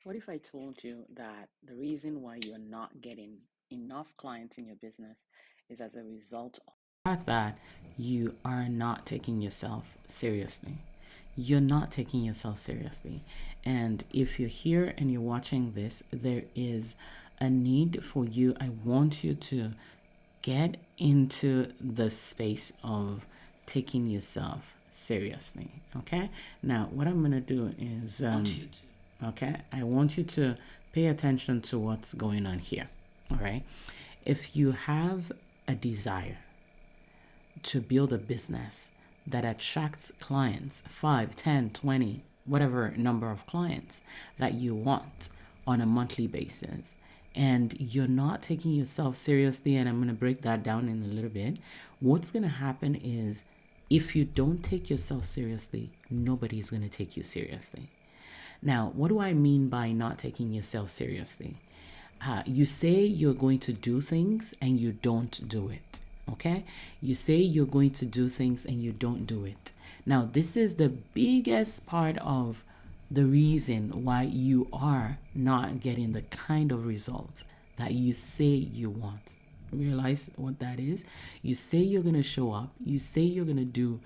What if I told you that the reason why you're not getting enough clients in your business is as a result of the fact that you are not taking yourself seriously? You're not taking yourself seriously. And if you're here and you're watching this, there is a need for you. I want you to get into the space of taking yourself seriously. Okay. Now, what I'm going to do is, okay, I want you to pay attention to what's going on here. All right. If you have a desire to build a business that attracts clients, 5, 10, 20, whatever number of clients that you want on a monthly basis, and you're not taking yourself seriously, and I'm going to break that down in a little bit, what's going to happen is if you don't take yourself seriously, nobody's going to take you seriously. Now, what do I mean by not taking yourself seriously? You say you're going to do things and you don't do it. Okay? You say you're going to do things and you don't do it. Now, this is the biggest part of the reason why you are not getting the kind of results that you say you want. Realize what that is? You say you're going to show up, you say you're going to do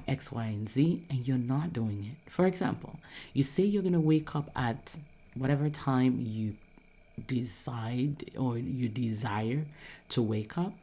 X, Y, and Z, and you're not doing it. For example, you say you're going to wake up at whatever time you decide or you desire to wake up,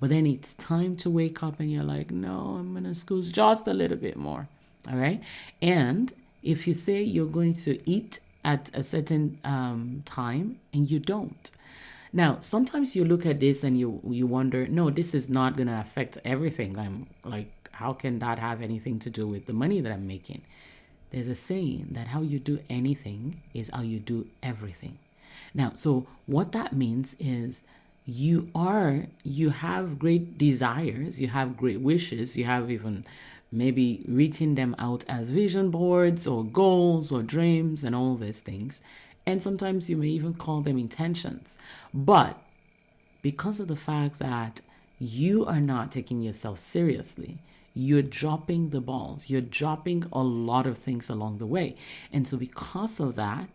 but then it's time to wake up and you're like, no, I'm going to snooze just a little bit more. All right. And if you say you're going to eat at a certain time and you don't. Now, sometimes you look at this and you wonder, no, this is not going to affect everything. I'm like, how can that have anything to do with the money that I'm making? There's a saying that how you do anything is how you do everything. Now, so what that means is you have great desires, you have great wishes, you have even maybe written them out as vision boards or goals or dreams and all these things. And sometimes you may even call them intentions. But because of the fact that you are not taking yourself seriously, you're dropping the balls. You're dropping a lot of things along the way. And so because of that,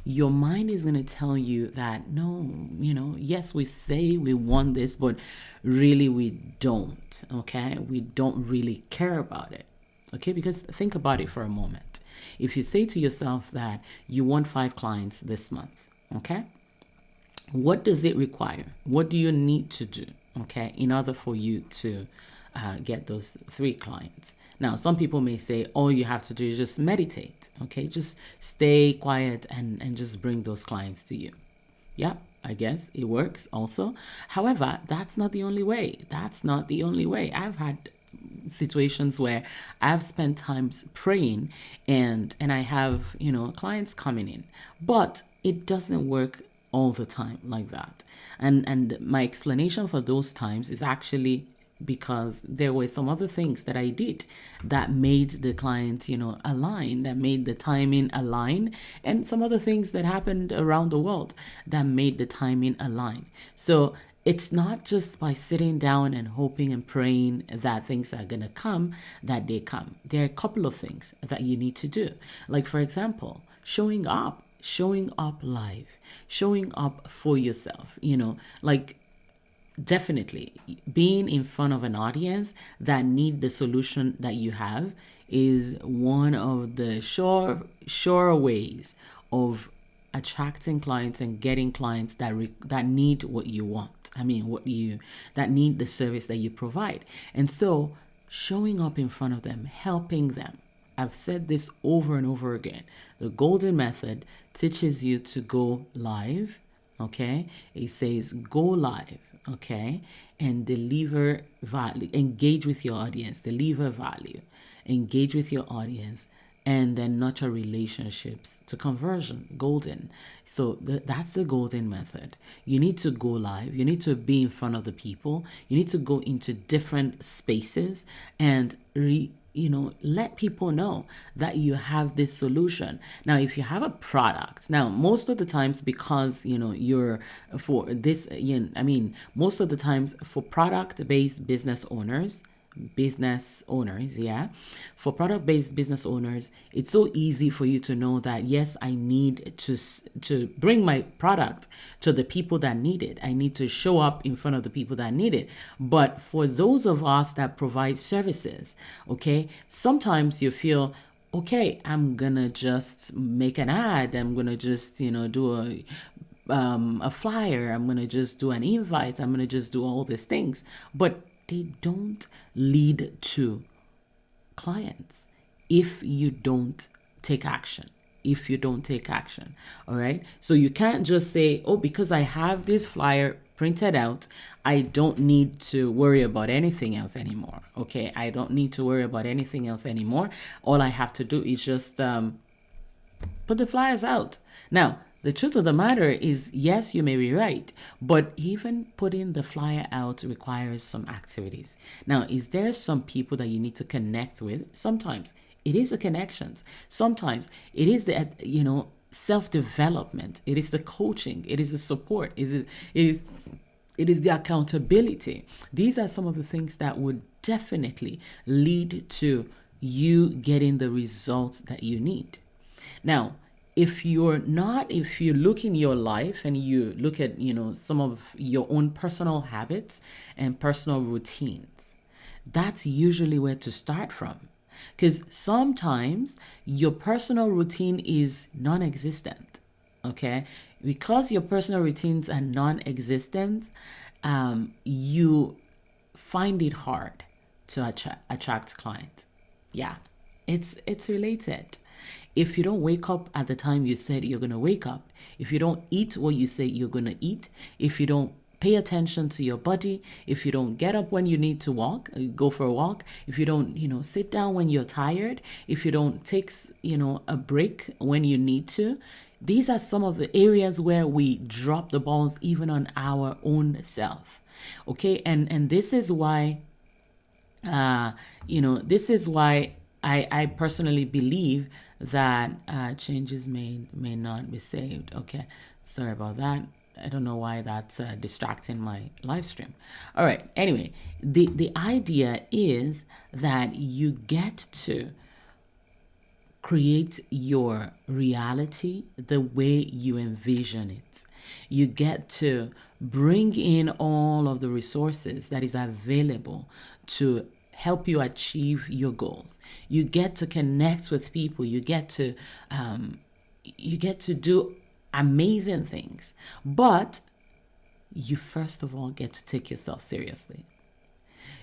your mind is going to tell you that no, yes, we say we want this, but really we don't. Okay. We don't really care about it. Okay. Because think about it for a moment. If you say to yourself that you want 5 clients this month, okay, what does it require? What do you need to do, okay, in order for you to get those 3 clients? Now, some people may say all you have to do is just meditate, okay? Just stay quiet and just bring those clients to you. Yeah, I guess it works also. However, that's not the only way. That's not the only way. I've had situations where I've spent times praying and I have, clients coming in, but it doesn't work all the time like that. And my explanation for those times is actually because there were some other things that I did that made the clients, align, that made the timing align, and some other things that happened around the world that made the timing align. So it's not just by sitting down and hoping and praying that things are going to come, that they come. There are a couple of things that you need to do. Like, for example, showing up live, showing up for yourself, like definitely being in front of an audience that need the solution that you have is one of the sure ways of attracting clients and getting clients that need what you want. I mean, that need the service that you provide. And so showing up in front of them, helping them. I've said this over and over again. The golden method teaches you to go live. Okay. It says go live. Okay. And deliver value, engage with your audience, deliver value, engage with your audience, and then nurture relationships to conversion. Golden. So that's the golden method. You need to go live. You need to be in front of the people. You need to go into different spaces and let people know that you have this solution. Now, if you have a product, now most of the times, because you're for this, most of the times for product-based business owners, business owners, yeah, for product-based business owners, it's so easy for you to know that yes, I need to bring my product to the people that need it. I need to show up in front of the people that need it. But for those of us that provide services, okay, sometimes you feel, okay, I'm gonna just make an ad. I'm gonna just, do a flyer. I'm gonna just do an invite. I'm gonna just do all these things, but they don't lead to clients if you don't take action. If you don't take action, all right. So you can't just say, oh, because I have this flyer printed out, I don't need to worry about anything else anymore. Okay, I don't need to worry about anything else anymore. All I have to do is just put the flyers out. Now, the truth of the matter is, yes, you may be right, but even putting the flyer out requires some activities. Now, is there some people that you need to connect with? Sometimes it is the connections. Sometimes it is the, self-development. It is the coaching. It is the support. It is the accountability. These are some of the things that would definitely lead to you getting the results that you need. Now, if you look in your life and you look at, some of your own personal habits and personal routines, that's usually where to start from. Because sometimes your personal routine is non-existent, okay? Because your personal routines are non-existent, you find it hard to attract clients. Yeah, it's related. If you don't wake up at the time you said you're going to wake up, if you don't eat what you say you're going to eat, if you don't pay attention to your body, if you don't get up when you need to go for a walk, if you don't, sit down when you're tired, if you don't take, a break when you need to, these are some of the areas where we drop the balls even on our own self. Okay. And this is why, I personally believe that changes may not be saved. Okay, sorry about that. I don't know why that's distracting my live stream. All right. Anyway, the idea is that you get to create your reality the way you envision it. You get to bring in all of the resources that is available to help you achieve your goals. You get to connect with people. You get to do amazing things. But you first of all get to take yourself seriously.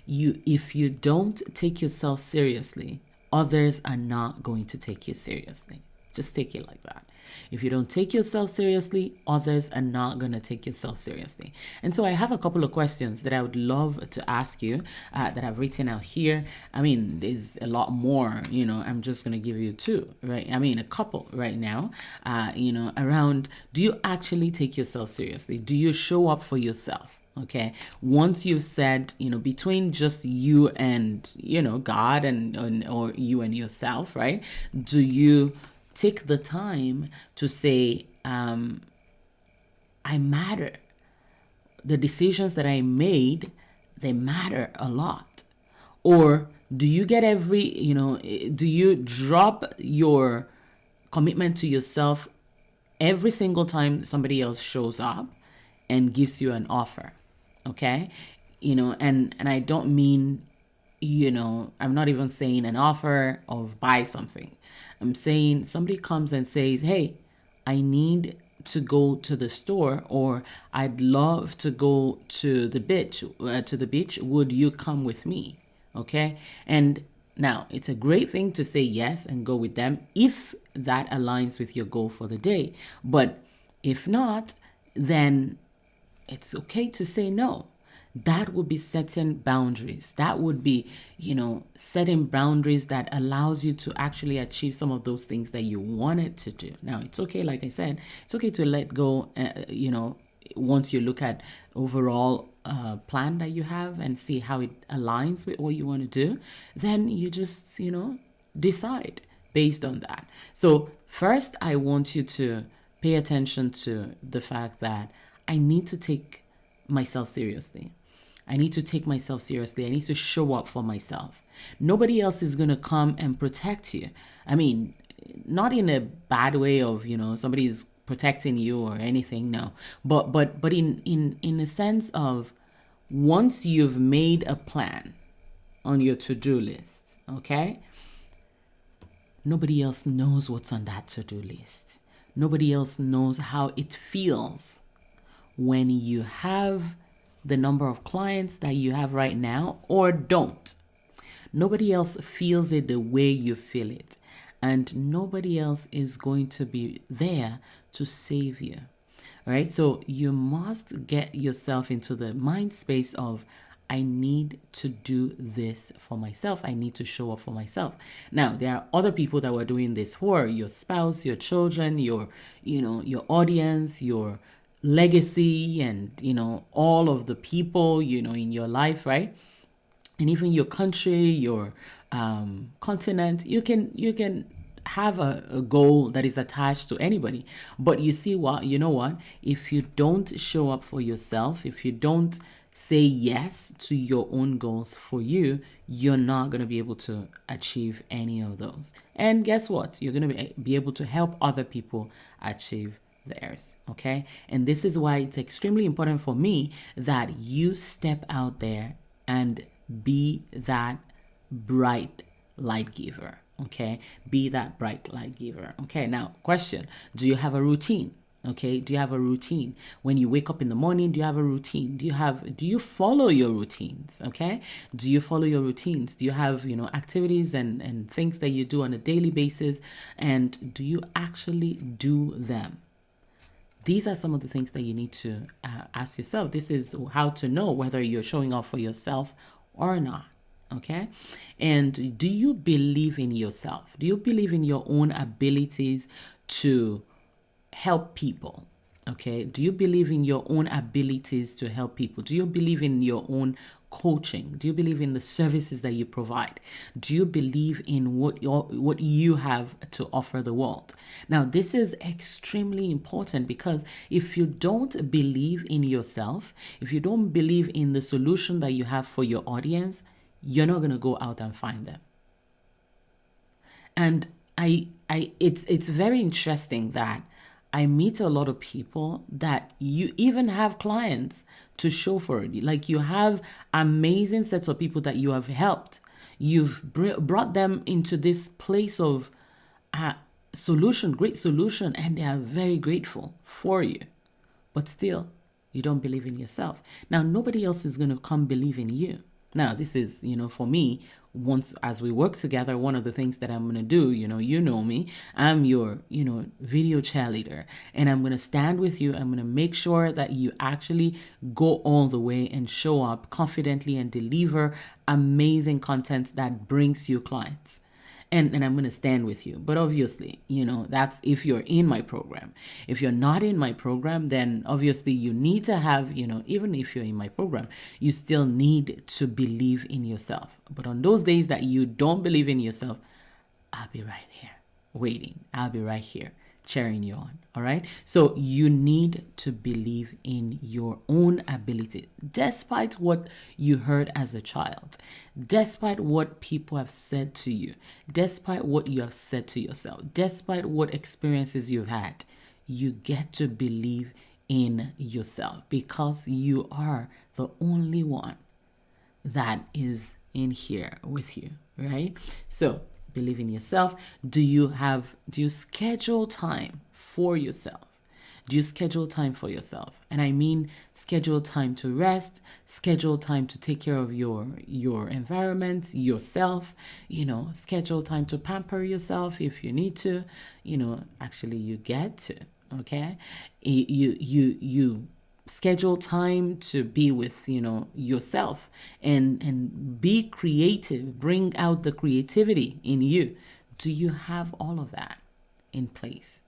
If you don't take yourself seriously, others are not going to take you seriously. Just take it like that. If you don't take yourself seriously, others are not going to take yourself seriously. And so I have a couple of questions that I would love to ask you that I've written out here. I mean, there's a lot more, I'm just going to give you two, right? I mean, a couple right now, around, do you actually take yourself seriously? Do you show up for yourself? Okay. Once you've said, between just you and, God or you and yourself, right? Do you take the time to say, I matter. The decisions that I made, they matter a lot. Or do you get do you drop your commitment to yourself every single time somebody else shows up and gives you an offer? Okay. And I don't mean, I'm not even saying an offer of buy something. I'm saying somebody comes and says, hey, I need to go to the store, or I'd love to go to the beach. Would you come with me? Okay. And now it's a great thing to say yes and go with them if that aligns with your goal for the day. But if not, then it's okay to say no. That would be setting boundaries. That would be, setting boundaries that allows you to actually achieve some of those things that you wanted to do. Now, it's okay, like I said, it's okay to let go, once you look at overall plan that you have and see how it aligns with what you want to do, then you just, decide based on that. So first, I want you to pay attention to the fact that I need to take myself seriously. I need to take myself seriously. I need to show up for myself. Nobody else is going to come and protect you. I mean, not in a bad way of, somebody's protecting you or anything, no. But in a sense of, once you've made a plan on your to-do list, okay? Nobody else knows what's on that to-do list. Nobody else knows how it feels when you have the number of clients that you have right now or don't. Nobody else feels it the way you feel it. And nobody else is going to be there to save you. All right? So you must get yourself into the mind space of, I need to do this for myself. I need to show up for myself. Now, there are other people that we're doing this for: your spouse, your children, your audience, your legacy, and, all of the people, in your life, right? And even your country, your continent. You can have a goal that is attached to anybody. But you know what? If you don't show up for yourself, if you don't say yes to your own goals for you, you're not going to be able to achieve any of those. And guess what? You're going to be able to help other people achieve theirs. Okay? And this is why it's extremely important for me that you step out there and be that bright light giver. Okay? Be that bright light giver. Okay? Now, question: do you have a routine? Okay, do you have a routine? When you wake up in the morning, do you have a routine? Do you follow your routines? Okay, do you follow your routines? Do you have, activities and things that you do on a daily basis? And do you actually do them? These are some of the things that you need to ask yourself. This is how to know whether you're showing up for yourself or not. Okay, and do you believe in yourself? Do you believe in your own abilities to help people? Okay, do you believe in your own abilities to help people? Do you believe in your own coaching? Do you believe in the services that you provide? Do you believe in what you have to offer the world? Now, this is extremely important, because if you don't believe in yourself, if you don't believe in the solution that you have for your audience, you're not going to go out and find them. And it's very interesting that I meet a lot of people that you even have clients to show for it. Like, you have amazing sets of people that you have helped. You've brought them into this place of great solution, and they are very grateful for you. But still, you don't believe in yourself. Now, nobody else is going to come believe in you. Now, this is, for me, once as we work together, one of the things that I'm going to do, you know me, I'm your, video cheerleader, and I'm going to stand with you. I'm going to make sure that you actually go all the way and show up confidently and deliver amazing content that brings you clients. And I'm going to stand with you. But obviously, that's if you're in my program. If you're not in my program, then obviously you need to have, even if you're in my program, you still need to believe in yourself. But on those days that you don't believe in yourself, I'll be right here waiting. I'll be right here cheering you on. All right. So you need to believe in your own ability, despite what you heard as a child, despite what people have said to you, despite what you have said to yourself, despite what experiences you've had. You get to believe in yourself, because you are the only one that is in here with you. Right. So believe in yourself. Do you schedule time for yourself? Do you schedule time for yourself? And I mean, schedule time to rest, schedule time to take care of your environment, yourself, schedule time to pamper yourself if you need to, actually you get to, okay? You schedule time to be with, yourself and be creative, bring out the creativity in you. Do you have all of that in place?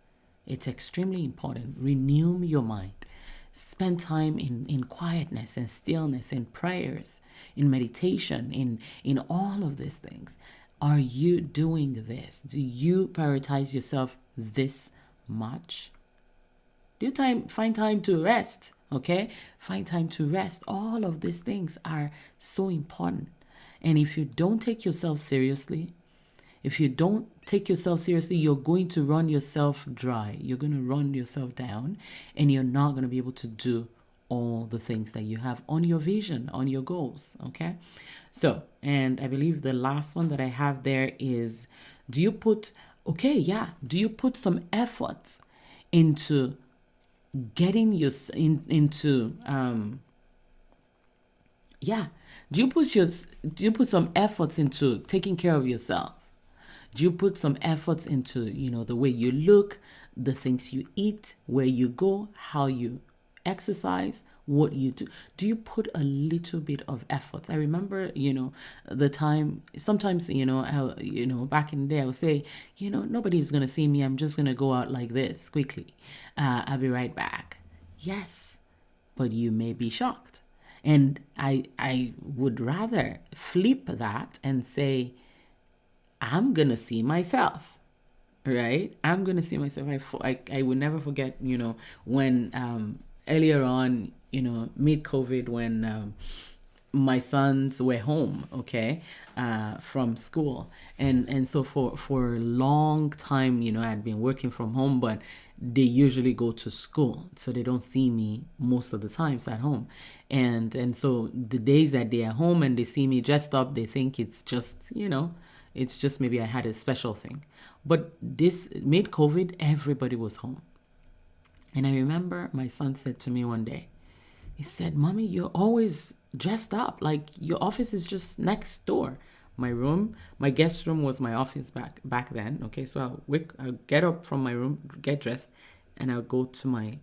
It's extremely important. Renew your mind. Spend time in quietness and stillness, in prayers, in meditation, in all of these things. Are you doing this? Do you prioritize yourself this much? Do you find time to rest? Okay? Find time to rest. All of these things are so important. And if you don't take yourself seriously, you're going to run yourself dry. You're going to run yourself down, and you're not going to be able to do all the things that you have on your vision, on your goals. Okay? So, and I believe the last one that I have there is, do you put some efforts into getting your into do you put some efforts into taking care of yourself? Do you put some efforts into, the way you look, the things you eat, where you go, how you exercise, what you do? Do you put a little bit of effort? I remember, the time, sometimes, back in the day, I would say, nobody's going to see me. I'm just going to go out like this quickly. I'll be right back. Yes, but you may be shocked. And I would rather flip that and say, I'm going to see myself, right? I'm going to see myself. I will never forget, when earlier on, mid-COVID, when my sons were home, okay, from school. And so for a long time, I'd been working from home, but they usually go to school, so they don't see me most of the times at home. And so the days that they are home and they see me dressed up, they think it's just, it's just maybe I had a special thing. But this mid COVID, everybody was home. And I remember my son said to me one day, he said, "Mommy, you're always dressed up. Like your office is just next door." My guest room was my office back then. Okay, so I'll get up from my room, get dressed, and I'll go to my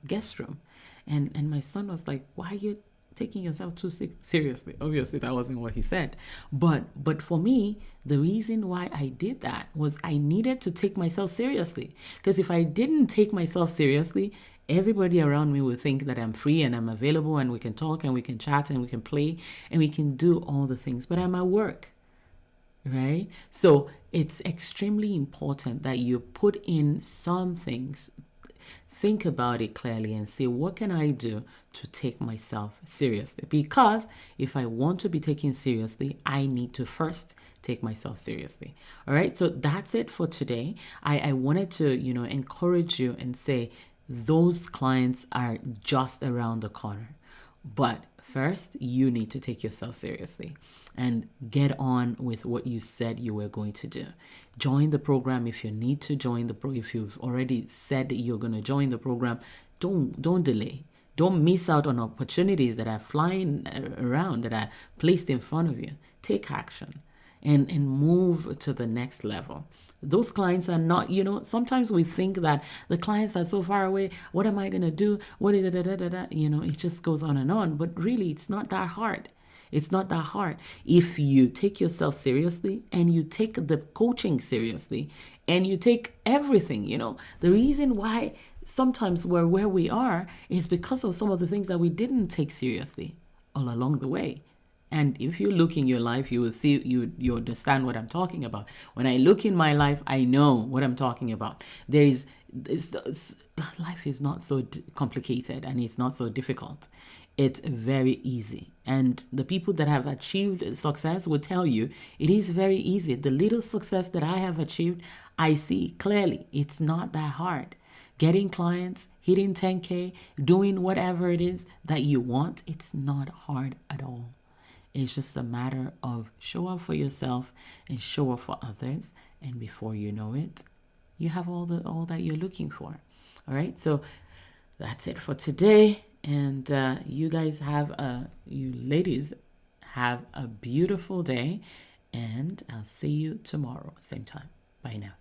guest room. And my son was like, "Why are you taking yourself too seriously?" Obviously, that wasn't what he said. But for me, the reason why I did that was I needed to take myself seriously. Because if I didn't take myself seriously, everybody around me would think that I'm free and I'm available and we can talk and we can chat and we can play and we can do all the things. But I'm at work, right? So it's extremely important that you put in some things. Think about it clearly and say, what can I do to take myself seriously? Because if I want to be taken seriously, I need to first take myself seriously. All right. So that's it for today. I wanted to, encourage you and say those clients are just around the corner. But first, you need to take yourself seriously and get on with what you said you were going to do. Join the program if you need to join the program. If you've already said that you're going to join the program, don't delay. Don't miss out on opportunities that are flying around, that are placed in front of you. Take action and move to the next level. Those clients are not, sometimes we think that the clients are so far away. What am I going to do? It just goes on and on. But really, it's not that hard. It's not that hard. If you take yourself seriously and you take the coaching seriously and you take everything, the reason why sometimes we're where we are is because of some of the things that we didn't take seriously all along the way. And if you look in your life, you will see, you understand what I'm talking about. When I look in my life, I know what I'm talking about. Life is not so complicated and it's not so difficult. It's very easy. And the people that have achieved success will tell you it is very easy. The little success that I have achieved, I see clearly it's not that hard. Getting clients, hitting 10K, doing whatever it is that you want, it's not hard at all. It's just a matter of show up for yourself and show up for others. And before you know it, you have all that you're looking for. All right. So that's it for today. And you ladies have a beautiful day. And I'll see you tomorrow, same time. Bye now.